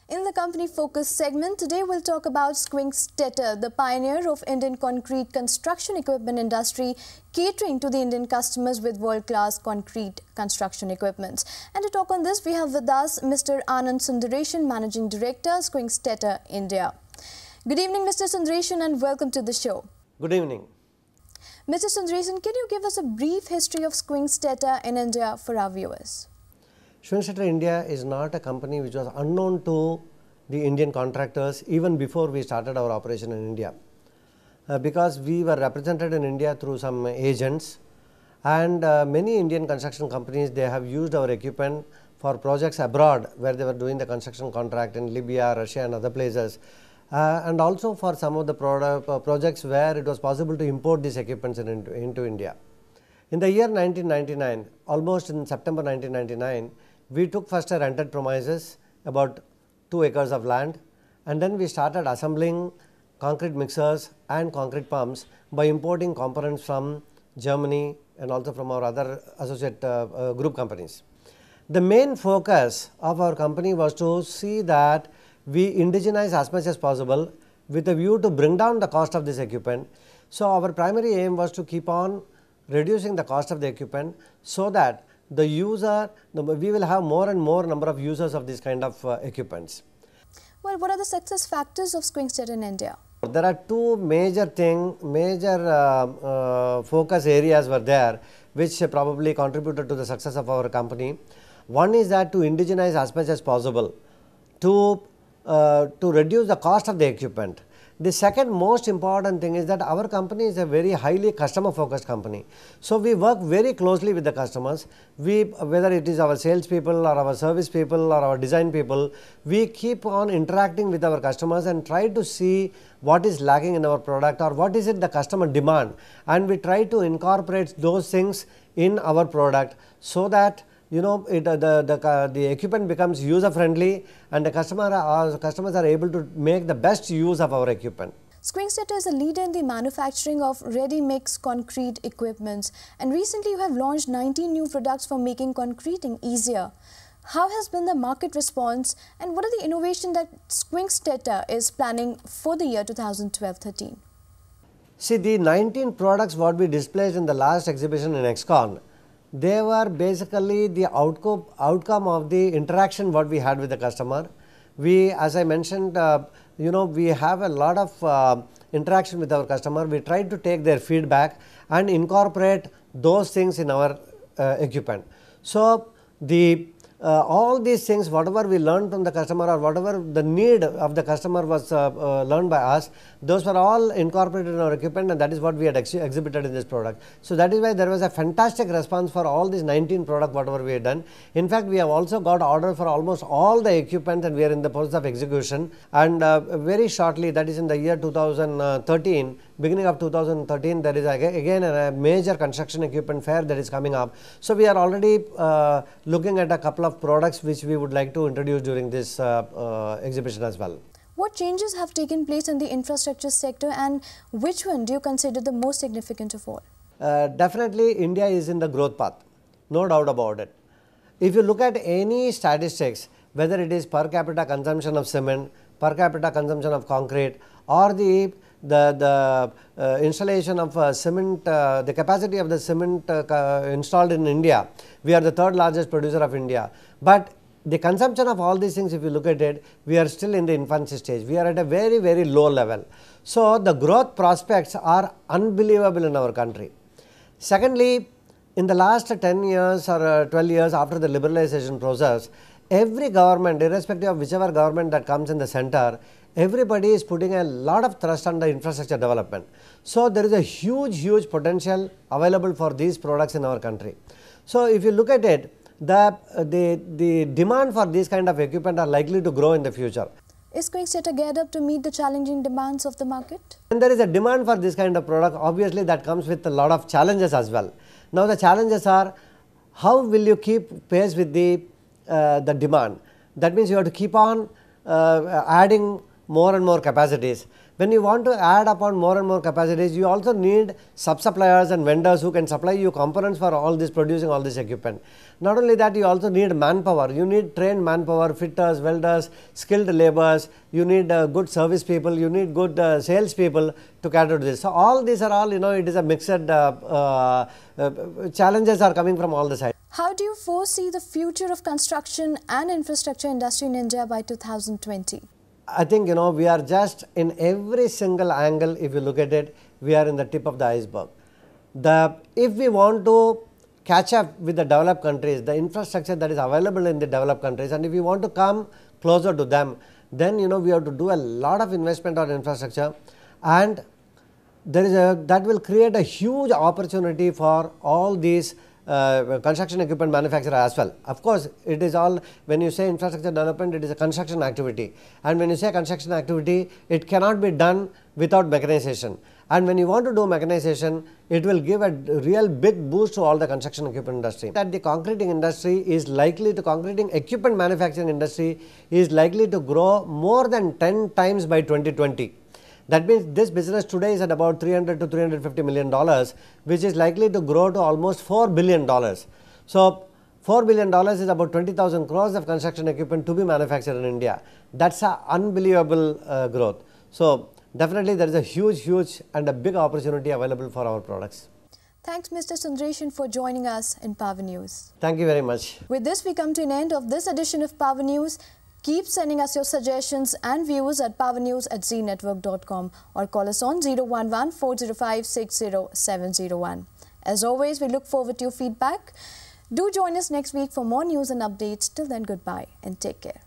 In the company focus segment, today we'll talk about Schwing Stetter, the pioneer of Indian concrete construction equipment industry, catering to the Indian customers with world-class concrete construction equipment. And to talk on this, we have with us Mr. Anand Sundaresan, Managing Director, Schwing Stetter, India. Good evening, Mr. Sundaresan, and welcome to the show. Good evening. Mr. Sundaresan, can you give us a brief history of Schwing Stetter in India for our viewers? Schwing Stetter India is not a company which was unknown to the Indian contractors even before we started our operation in India. Because we were represented in India through some agents, and many Indian construction companies, they have used our equipment for projects abroad where they were doing the construction contract in Libya, Russia and other places. And also for some of the projects where it was possible to import these equipments into India. In the year 1999, almost in September 1999, we took first a rented premises, about 2 acres of land, and then we started assembling concrete mixers and concrete pumps by importing components from Germany and also from our other associate group companies. The main focus of our company was to see that we indigenize as much as possible with a view to bring down the cost of this equipment. So our primary aim was to keep on reducing the cost of the equipment so that the user, we will have more and more number of users of this kind of equipments. Well, what are the success factors of Schwing Stetter in India? There are two major focus areas were there which probably contributed to the success of our company. One is that to indigenize as much as possible, to reduce the cost of the equipment. The second most important thing is that our company is a very highly customer focused company. So we work very closely with the customers. Whether it is our sales people or our service people or our design people, we keep on interacting with our customers and try to see what is lacking in our product or what is it the customer demand, and we try to incorporate those things in our product so that the equipment becomes user friendly and the customers are able to make the best use of our equipment. Schwing Stetter is a leader in the manufacturing of ready-mix concrete equipment, and recently you have launched 19 new products for making concreting easier. How has been the market response, and what are the innovations that Schwing Stetter is planning for the year 2012-13? See, the 19 products what we displayed in the last exhibition in XCon, they were basically the outcome of the interaction what we had with the customer. We, as I mentioned, we have a lot of interaction with our customer. We try to take their feedback and incorporate those things in our equipment. So all these things, whatever we learned from the customer or whatever the need of the customer was learned by us, those were all incorporated in our equipment, and that is what we had exhibited in this product. So that is why there was a fantastic response for all these 19 products whatever we had done. In fact, we have also got order for almost all the equipment, and we are in the process of execution, and very shortly, that is in the year 2013, beginning of 2013, there is again a major construction equipment fair that is coming up. So we are already looking at a couple of products which we would like to introduce during this exhibition as well. What changes have taken place in the infrastructure sector, and which one do you consider the most significant of all? Definitely India is in the growth path, no doubt about it. If you look at any statistics, whether it is per capita consumption of cement, per capita consumption of concrete, or the installation of cement, the capacity of the cement installed in India, we are the third largest producer of India. But the consumption of all these things, if you look at it, we are still in the infancy stage. We are at a very, very low level. So the growth prospects are unbelievable in our country. Secondly, in the last 10 years or 12 years after the liberalization process, every government, irrespective of whichever government that comes in the center, everybody is putting a lot of thrust on the infrastructure development. So there is a huge potential available for these products in our country. So if you look at it, the demand for these kind of equipment are likely to grow in the future. Is Schwing Stetter geared up to meet the challenging demands of the market? When there is a demand for this kind of product, obviously that comes with a lot of challenges as well. Now the challenges are, how will you keep pace with the demand? That means you have to keep on adding more and more capacities. When you want to add upon more and more capacities, you also need sub-suppliers and vendors who can supply you components for all this, producing all this equipment. Not only that, you also need manpower. You need trained manpower, fitters, welders, skilled laborers. You need good service people. You need good sales people to cater to this. So all these are all, it is a mixed challenges are coming from all the sides. How do you foresee the future of construction and infrastructure industry in India by 2020? I think, we are just in every single angle, if you look at it, we are in the tip of the iceberg. If we want to catch up with the developed countries, the infrastructure that is available in the developed countries, and if we want to come closer to them, then, we have to do a lot of investment on infrastructure, and that will create a huge opportunity for all these construction equipment manufacturer as well. Of course, it is all, when you say infrastructure development, it is a construction activity, and when you say construction activity, it cannot be done without mechanization, and when you want to do mechanization, it will give a real big boost to all the construction equipment industry. That the concreting industry is likely to, concreting equipment manufacturing industry is likely to grow more than 10 times by 2020. That means this business today is at about $300 to $350 million, which is likely to grow to almost $4 billion. So, $4 billion is about 20,000 crores of construction equipment to be manufactured in India. That's an unbelievable growth. So, definitely there is a huge and a big opportunity available for our products. Thanks, Mr. Sundaresan, for joining us in Power News. Thank you very much. With this, we come to an end of this edition of Power News. Keep sending us your suggestions and views at powernews@zenetwork.com or call us on 011 405 60701. As always, we look forward to your feedback. Do join us next week for more news and updates. Till then, goodbye and take care.